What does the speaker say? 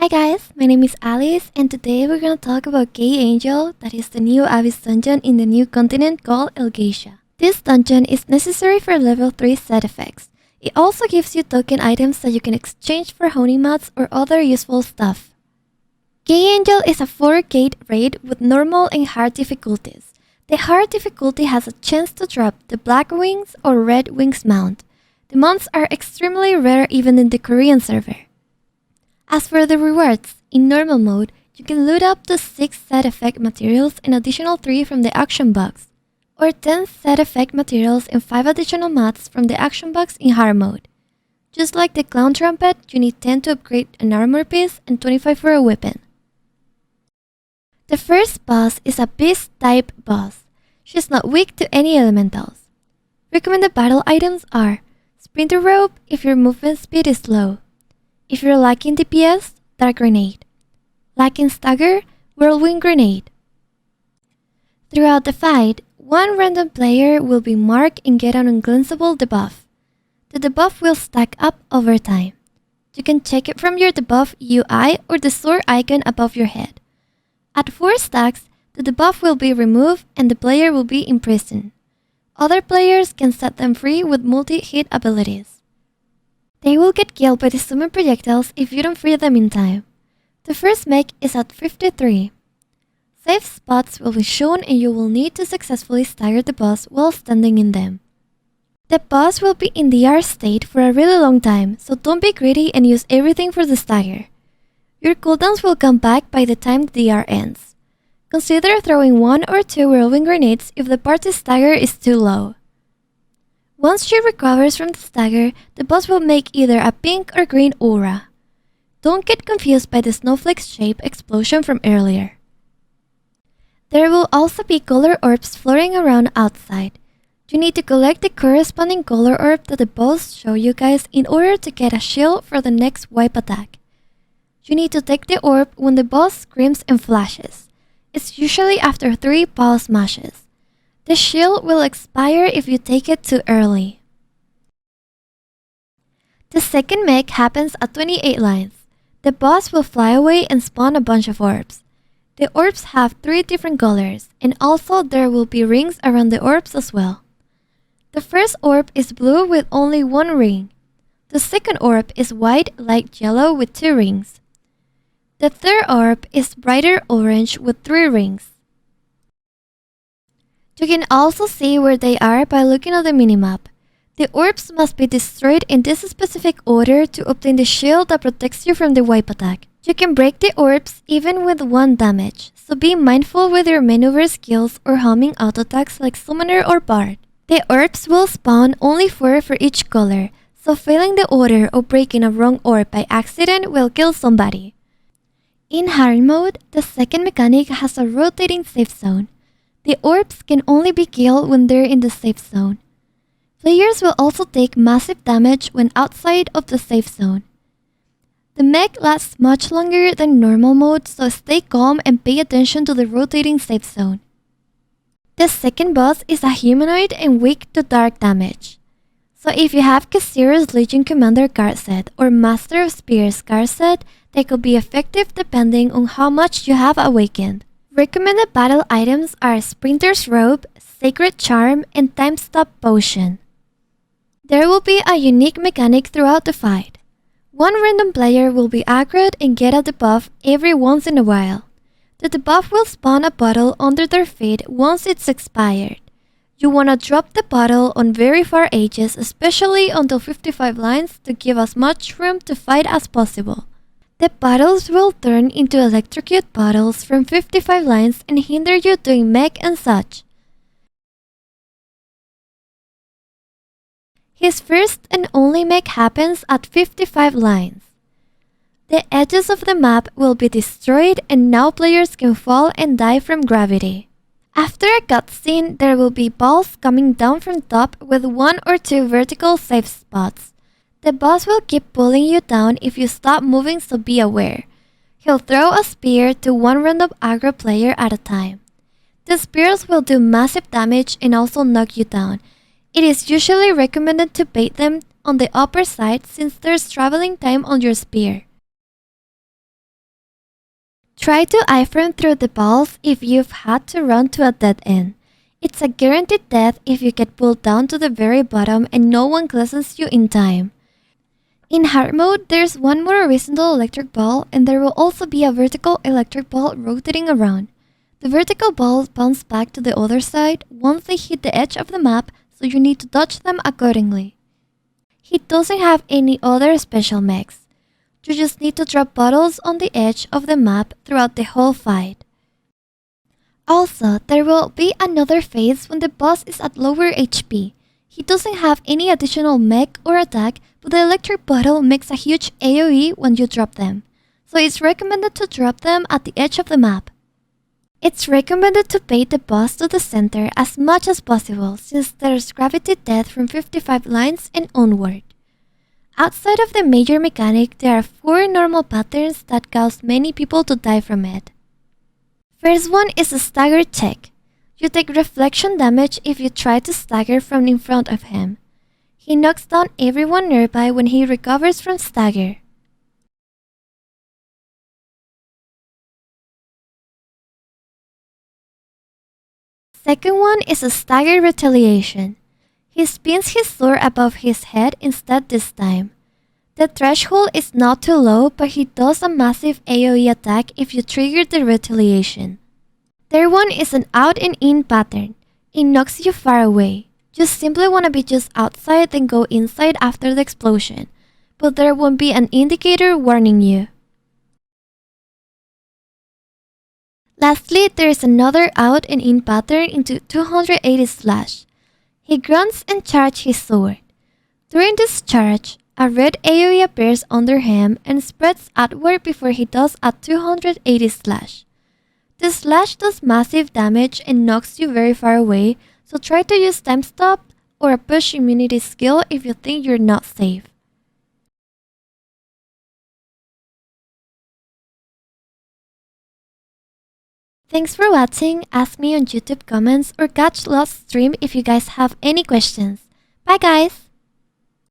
Hi guys, my name is Allyse and today we're gonna talk about Kayangel, that is the new Abyss dungeon in the new continent called Elgacia. This dungeon is necessary for level 3 set effects. It also gives you token items that you can exchange for honing mats or other useful stuff. Kayangel is a 4-gate raid with normal and hard difficulties. The hard difficulty has a chance to drop the Black Wings or Red Wings mount. The mounts are extremely rare even in the Korean server. As for the rewards, in normal mode, you can loot up to 6 set effect materials and additional 3 from the action box, or 10 set effect materials and 5 additional mats from the action box in hard mode. Just like the clown trumpet, you need 10 to upgrade an armor piece and 25 for a weapon. The first boss is a beast type boss. She's not weak to any elementals. Recommended battle items are Sprinter Rope if your movement speed is low. If you're lacking DPS, Dark Grenade. Lacking Stagger, Whirlwind Grenade. Throughout the fight, one random player will be marked and get an unglanceable debuff. The debuff will stack up over time. You can check it from your debuff UI or the sword icon above your head. At 4 stacks, the debuff will be removed and the player will be imprisoned. Other players can set them free with multi-hit abilities. They will get killed by the summon projectiles if you don't free them in time. The first mech is at 53. Safe spots will be shown and you will need to successfully stagger the boss while standing in them. The boss will be in DR state for a really long time, so don't be greedy and use everything for the stagger. Your cooldowns will come back by the time the DR ends. Consider throwing 1 or 2 whirlwind grenades if the party stagger is too low. Once she recovers from the stagger, the boss will make either a pink or green aura. Don't get confused by the snowflake shape explosion from earlier. There will also be color orbs floating around outside. You need to collect the corresponding color orb that the boss show you guys in order to get a shield for the next wipe attack. You need to take the orb when the boss screams and flashes. It's usually after 3 pulse smashes. The shield will expire if you take it too early. The second mech happens at 28 lines. The boss will fly away and spawn a bunch of orbs. The orbs have 3 different colors, and also there will be rings around the orbs as well. The first orb is blue with only 1 ring. The second orb is white like yellow with 2 rings. The third orb is brighter orange with 3 rings. You can also see where they are by looking at the minimap. The orbs must be destroyed in this specific order to obtain the shield that protects you from the wipe attack. You can break the orbs even with 1 damage, so be mindful with your maneuver skills or homing auto attacks like Summoner or Bard. The orbs will spawn only 4 for each color, so failing the order or breaking a wrong orb by accident will kill somebody. In hard mode, the second mechanic has a rotating safe zone. The orbs can only be killed when they're in the safe zone. Players will also take massive damage when outside of the safe zone. The mech lasts much longer than normal mode, so stay calm and pay attention to the rotating safe zone. The second boss is a humanoid and weak to dark damage. So if you have Kasira's Legion Commander card set or Master of Spears card set, they could be effective depending on how much you have awakened. Recommended battle items are Sprinter's Robe, Sacred Charm, and Time Stop Potion. There will be a unique mechanic throughout the fight. One random player will be aggroed and get a debuff every once in a while. The debuff will spawn a bottle under their feet once it's expired. You wanna drop the bottle on very far edges, especially until 55 lines to give as much room to fight as possible. The bottles will turn into electrocute bottles from 55 lines and hinder you doing mech and such. His first and only mech happens at 55 lines. The edges of the map will be destroyed and now players can fall and die from gravity. After a cutscene, there will be balls coming down from top with 1 or 2 vertical safe spots. The boss will keep pulling you down if you stop moving, so be aware. He'll throw a spear to 1 random aggro player at a time. The spears will do massive damage and also knock you down. It is usually recommended to bait them on the upper side since there's traveling time on your spear. Try to iframe through the balls if you've had to run to a dead end. It's a guaranteed death if you get pulled down to the very bottom and no one glistens you in time. In hard mode, there's one more horizontal electric ball and there will also be a vertical electric ball rotating around. The vertical balls bounce back to the other side once they hit the edge of the map, so you need to dodge them accordingly. He doesn't have any other special mechs. You just need to drop bottles on the edge of the map throughout the whole fight. Also, there will be another phase when the boss is at lower HP. He doesn't have any additional mech or attack, but the electric bottle makes a huge AoE when you drop them, so it's recommended to drop them at the edge of the map. It's recommended to bait the boss to the center as much as possible since there's gravity death from 55 lines and onward. Outside of the major mechanic, there are 4 normal patterns that cause many people to die from it. First one is a stagger check. You take reflection damage if you try to stagger from in front of him. He knocks down everyone nearby when he recovers from stagger. Second one is a stagger retaliation. He spins his sword above his head instead this time. The threshold is not too low, but he does a massive AoE attack if you trigger the retaliation. Third one is an out and in pattern. It knocks you far away. You simply want to be just outside then go inside after the explosion, but there won't be an indicator warning you. Lastly, there is another out and in pattern into 280 slash. He grunts and charges his sword. During this charge, a red AoE appears under him and spreads outward before he does a 280 slash. The slash does massive damage and knocks you very far away, so try to use time stop or a push immunity skill if you think you're not safe. Thanks for watching. Ask me on YouTube comments or catch Lost stream if you guys have any questions. Bye guys!